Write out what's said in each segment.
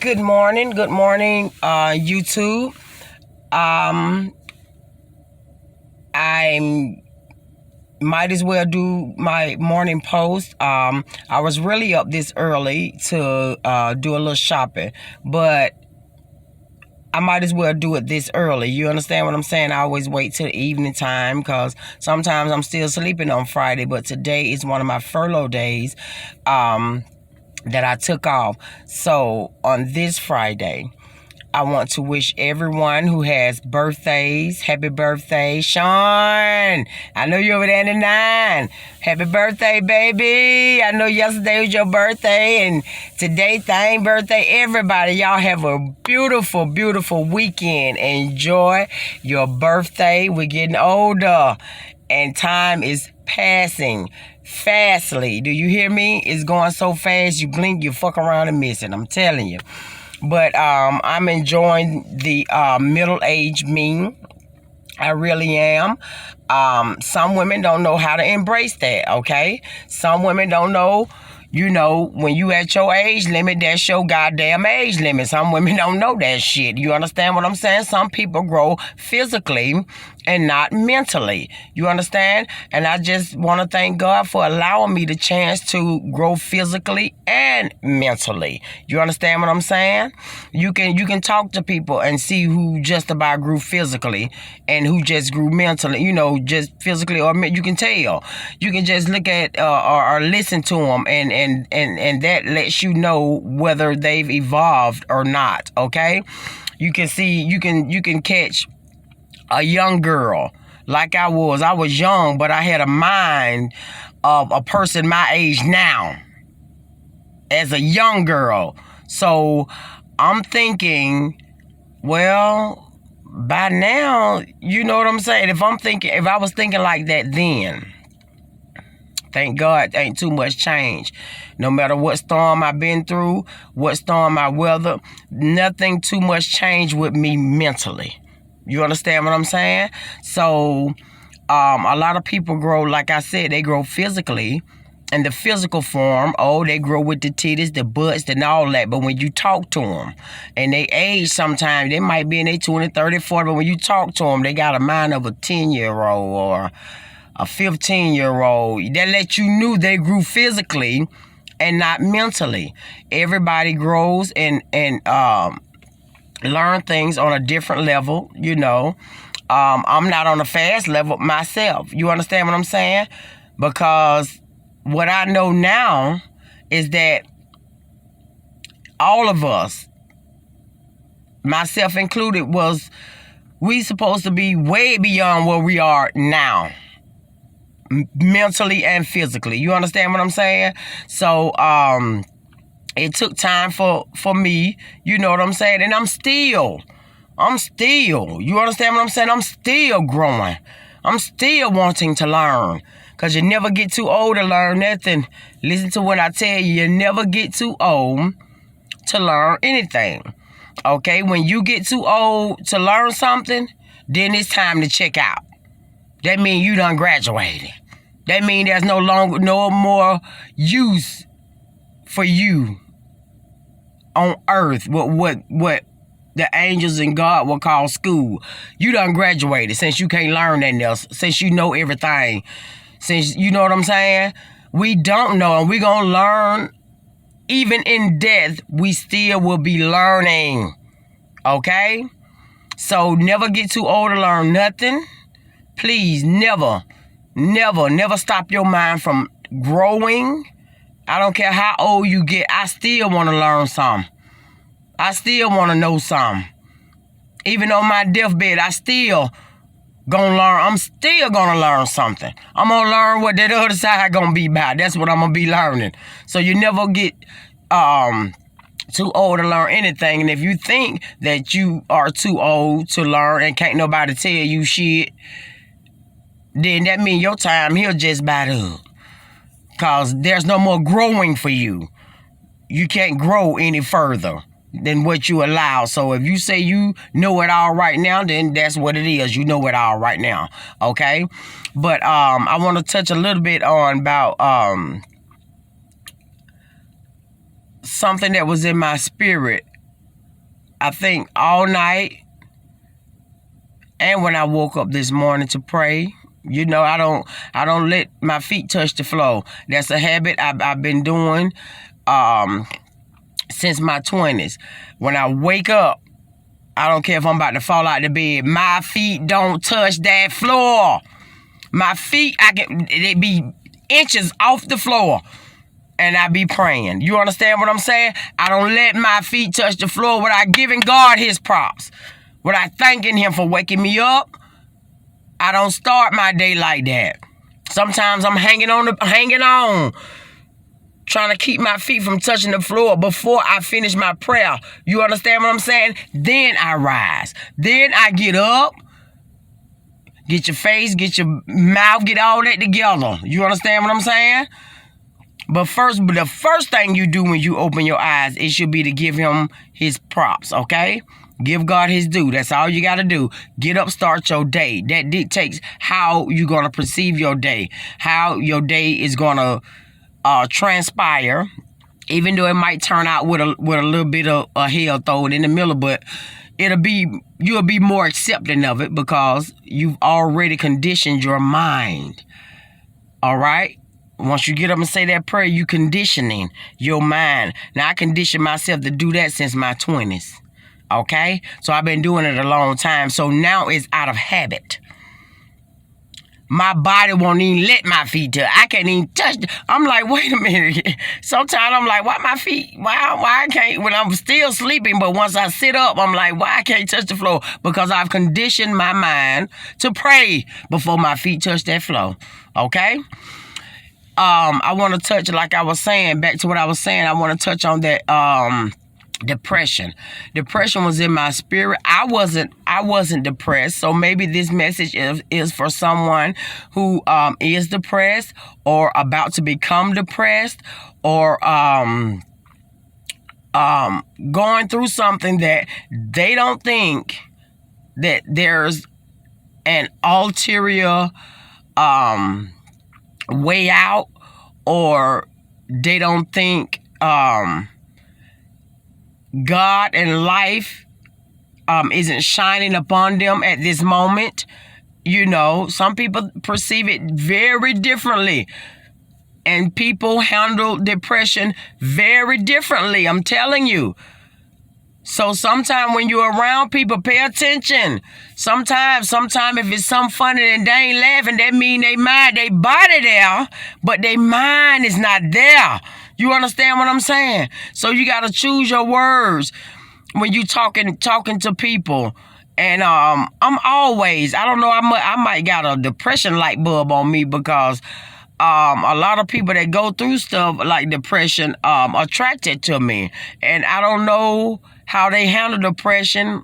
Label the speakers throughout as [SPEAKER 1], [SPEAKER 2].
[SPEAKER 1] Good morning, YouTube. I might as well do my morning post. I was really up this early to do a little shopping, but I might as well do it this early. You understand what I'm saying? I always wait till the evening time because sometimes I'm still sleeping on Friday, but today is one of my furlough days that I took off. So on this Friday, I want to wish everyone who has birthdays, happy birthday. Sean, I know you're over there in the 9. Happy birthday, baby. I know yesterday was your birthday and today thing birthday. Everybody, y'all have a beautiful, beautiful weekend. Enjoy your birthday. We're getting older and time is passing fastly. Do you hear me? It's going so fast, you blink, you fuck around and miss it. I'm telling you. But I'm enjoying the middle-aged me. I really am. Some women don't know how to embrace that, okay? Some women don't know, when you at your age limit, that's your goddamn age limit. Some women don't know that shit. You understand what I'm saying? Some people grow physically and not mentally. You understand? And I just want to thank God for allowing me the chance to grow physically and mentally. You understand what I'm saying? You can talk to people and see who just about grew physically and who just grew mentally, just physically, or you can tell. You can just look at or listen to them and that lets you know whether they've evolved or not, okay? You can see, you can catch a young girl like I was. I was young, but I had a mind of a person my age now as a young girl. So I'm thinking, well, by now, you know what I'm saying? If I was thinking like that then, thank God ain't too much change. No matter what storm I've been through, what storm I weathered, nothing too much changed with me mentally. You understand what I'm saying? So a lot of people grow, like I said, they grow physically. In the physical form, they grow with the titties, the butts, and all that. But when you talk to them, and they age sometimes, they might be in their 20, 30, 40, but when you talk to them, they got a mind of a 10-year-old or a 15-year-old. That let you know they grew physically and not mentally. Everybody grows and learn things on a different level, I'm not on a fast level myself. You understand what I'm saying? Because what I know now is that all of us, myself included, we supposed to be way beyond where we are now, mentally and physically. You understand what I'm saying? So it took time for me, you know what I'm saying? And I'm still, you understand what I'm saying? I'm still growing. I'm still wanting to learn. Because you never get too old to learn nothing. Listen to what I tell you. You never get too old to learn anything. Okay? When you get too old to learn something, then it's time to check out. That means you done graduated. That means there's no more use for you on earth. What the angels and God will call school. You done graduated since you can't learn nothing else. Since you know everything. Since, you know what I'm saying? We don't know, and we're going to learn. Even in death, we still will be learning. Okay? So never get too old to learn nothing. Please, never stop your mind from growing. I don't care how old you get. I still want to learn something. I still want to know something. Even on my deathbed, I still gonna learn. I'm still gonna learn something. I'm gonna learn what that other side gonna be about. That's what I'm gonna be learning. So you never get too old to learn anything. And if you think that you are too old to learn and can't nobody tell you shit, then that means your time here just about up. Cause there's no more growing for you. You can't grow any further than what you allow. So if you say you know it all right now, then that's what it is. You know it all right now. Okay? But I want to touch a little bit on about something that was in my spirit I think all night and when I woke up this morning to pray. You know, I don't let my feet touch the floor. That's a habit I've been doing since my 20s. When I wake up, I don't care if I'm about to fall out the bed. My feet don't touch that floor. My feet, they be inches off the floor. And I be praying. You understand what I'm saying? I don't let my feet touch the floor without giving God his props. Without thanking him for waking me up. I don't start my day like that. Sometimes I'm hanging on. Trying to keep my feet from touching the floor before I finish my prayer. You understand what I'm saying? Then I rise. Then I get up. Get your face, get your mouth, get all that together. You understand what I'm saying? But the first thing you do when you open your eyes, it should be to give him his props, okay? Give God his due. That's all you got to do. Get up, start your day. That dictates how you're going to perceive your day, how your day is going to transpire, even though it might turn out with a little bit of hell thrown in the middle, but you'll be more accepting of it because you've already conditioned your mind. All right? Once you get up and say that prayer, you conditioning your mind. Now, I conditioned myself to do that since my 20s. Okay? So I've been doing it a long time. So now it's out of habit. My body won't even let my feet touch. I can't even touch it. I'm like, wait a minute. Sometimes I'm like, why my feet? Why I can't? When I'm still sleeping, but once I sit up, I'm like, why I can't touch the floor? Because I've conditioned my mind to pray before my feet touch that floor. Okay? I want to touch, like I was saying, back to what I was saying, I want to touch on that depression. Depression was in my spirit. I wasn't depressed. So maybe this message is for someone who is depressed or about to become depressed or going through something that they don't think that there's an ulterior way out, or they don't think God and life isn't shining upon them at this moment. You know, some people perceive it very differently. And people handle depression very differently, I'm telling you. So sometimes when you're around people, pay attention. Sometimes if it's something funny and they ain't laughing, that mean they body there, but their mind is not there. You understand what I'm saying? So you got to choose your words when you talking to people. And I'm always, I don't know, I might got a depression light bulb on me because a lot of people that go through stuff like depression attracted to me. And I don't know how they handle depression.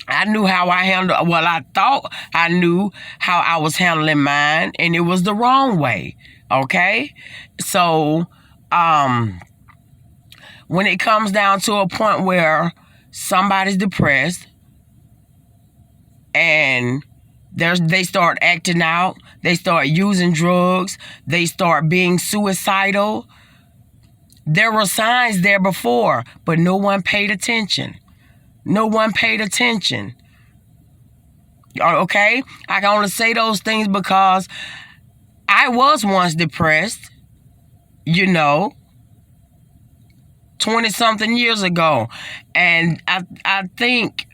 [SPEAKER 1] I knew how I handled, well, I thought I knew how I was handling mine, and it was the wrong way, okay? So, when it comes down to a point where somebody's depressed and they start acting out, they start using drugs, they start being suicidal, there were signs there before, but no one paid attention. No one paid attention. Okay? I can only say those things because I was once depressed, 20-something years ago. And I think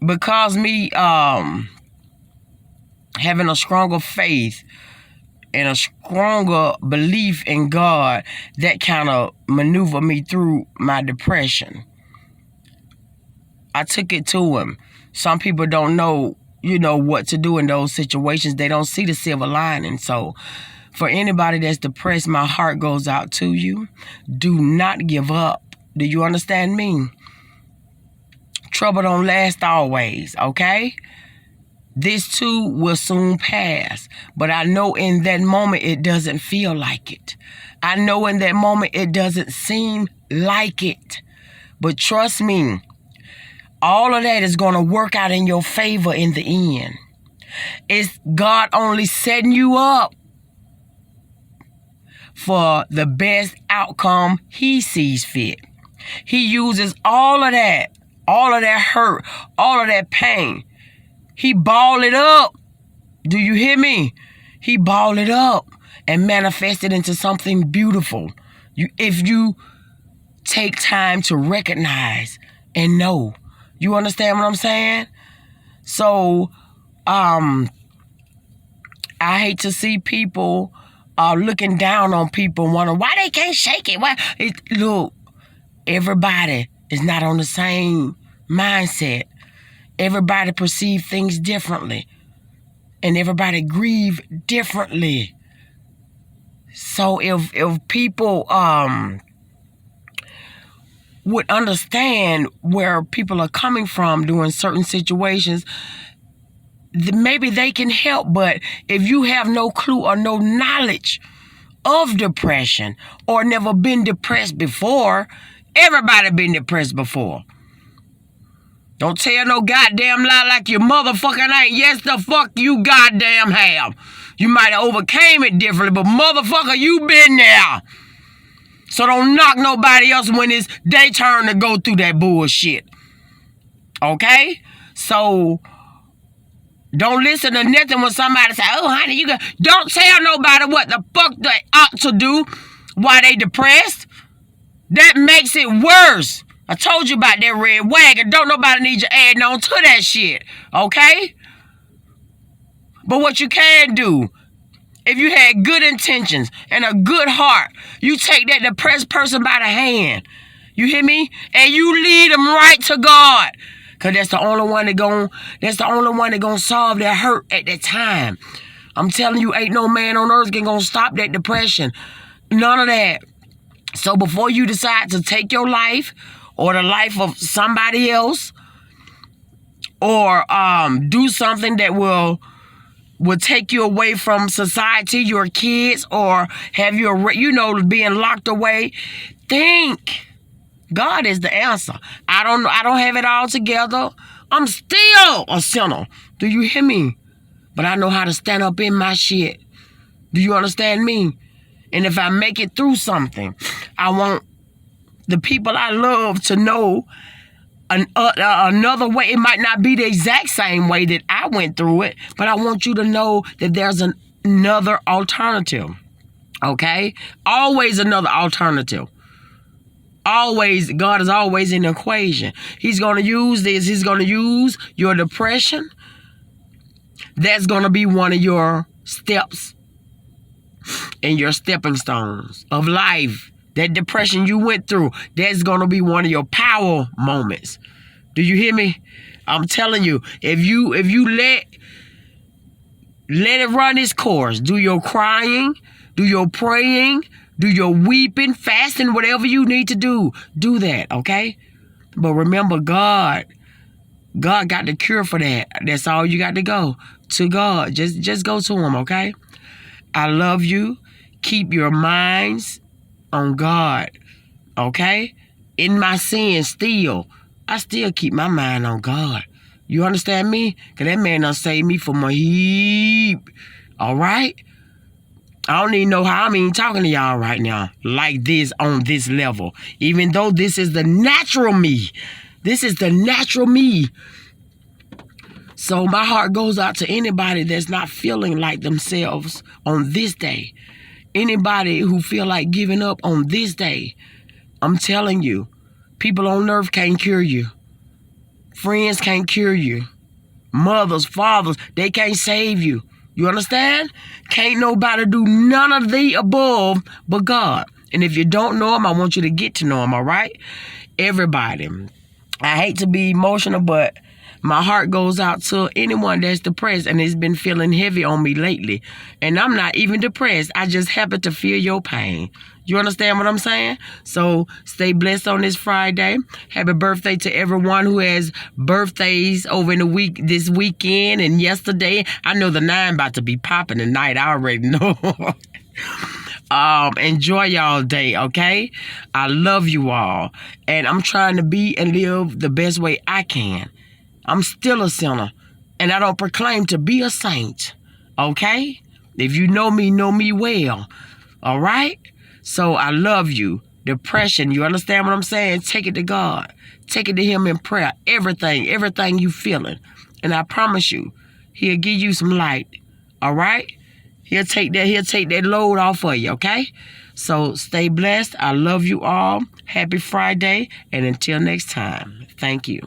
[SPEAKER 1] because me having a stronger faith and a stronger belief in God, that kind of maneuvered me through my depression. I took it to him. Some people don't know, what to do in those situations. They don't see the silver lining. So for anybody that's depressed, my heart goes out to you. Do not give up. Do you understand me? Trouble don't last always, okay? This too will soon pass. But I know in that moment it doesn't feel like it. I know in that moment it doesn't seem like it. But trust me, all of that is going to work out in your favor in the end. It's God only setting you up for the best outcome he sees fit. He uses all of that all of that hurt, all of that pain. He balled it up. Do you hear me? He balled it up and manifested into something beautiful. If you take time to recognize and know. You understand what I'm saying? So, I hate to see people looking down on people and wondering why they can't shake it. Look, everybody is not on the same mindset. Everybody perceive things differently. And everybody grieve differently. So if people would understand where people are coming from during certain situations, maybe they can help. But if you have no clue or no knowledge of depression or never been depressed before, everybody been depressed before. Don't tell no goddamn lie like your motherfucking ain't. Yes, the fuck you goddamn have. You might have overcame it differently, but motherfucker, you been there. So don't knock nobody else when it's their turn to go through that bullshit. Okay? So don't listen to nothing when somebody say, oh, honey, you got... Don't tell nobody what the fuck they ought to do while they depressed. That makes it worse. I told you about that red wagon. Don't nobody need you adding on to that shit. Okay? But what you can do, if you had good intentions and a good heart, you take that depressed person by the hand. You hear me? And you lead them right to God. Cause that's the only one that gonna solve their hurt at that time. I'm telling you, ain't no man on earth gonna stop that depression. None of that. So before you decide to take your life or the life of somebody else, or do something that will take you away from society, your kids, or have you, being locked away, think. God is the answer. I don't have it all together. I'm still a sinner. Do you hear me? But I know how to stand up in my shit. Do you understand me? And if I make it through something, I want the people I love to know another way. It might not be the exact same way that I went through it, but I want you to know that there's another alternative. Okay? Always another alternative. Always, God is always in the equation. He's going to use this. He's going to use your depression. That's going to be one of your steps and your stepping stones of life. That depression you went through, that's going to be one of your power moments. Do you hear me? I'm telling you, if you let it run its course, do your crying, do your praying, do your weeping, fasting, whatever you need to do that, okay? But remember, God got the cure for that. That's all you got to go to God. Just go to him, okay? I love you. Keep your minds on God, okay? In my sin still, I still keep my mind on God. You understand me? Because that man done saved me from a heap, all right? I don't even know how I'm even talking to y'all right now like this on this level. Even though this is the natural me. This is the natural me. So my heart goes out to anybody that's not feeling like themselves on this day. Anybody who feel like giving up on this day. I'm telling you, people on earth can't cure you. Friends can't cure you. Mothers, fathers, they can't save you. You understand? Can't nobody do none of the above but God. And if you don't know him, I want you to get to know him, all right? Everybody. I hate to be emotional, but my heart goes out to anyone that's depressed and it's been feeling heavy on me lately. And I'm not even depressed. I just happen to feel your pain. You understand what I'm saying? So stay blessed on this Friday. Happy birthday to everyone who has birthdays over in the week, this weekend and yesterday. I know the 9 about to be popping tonight. I already know. Enjoy y'all day, okay? I love you all. And I'm trying to be and live the best way I can. I'm still a sinner. And I don't proclaim to be a saint. Okay? If you know me well. All right? So I love you. depression. You understand what I'm saying? Take it to God. Take it to him in prayer. Everything you feeling. And I promise you, he'll give you some light. All right? He'll take that load off of you, okay? So stay blessed. I love you all. Happy Friday. And until next time, thank you.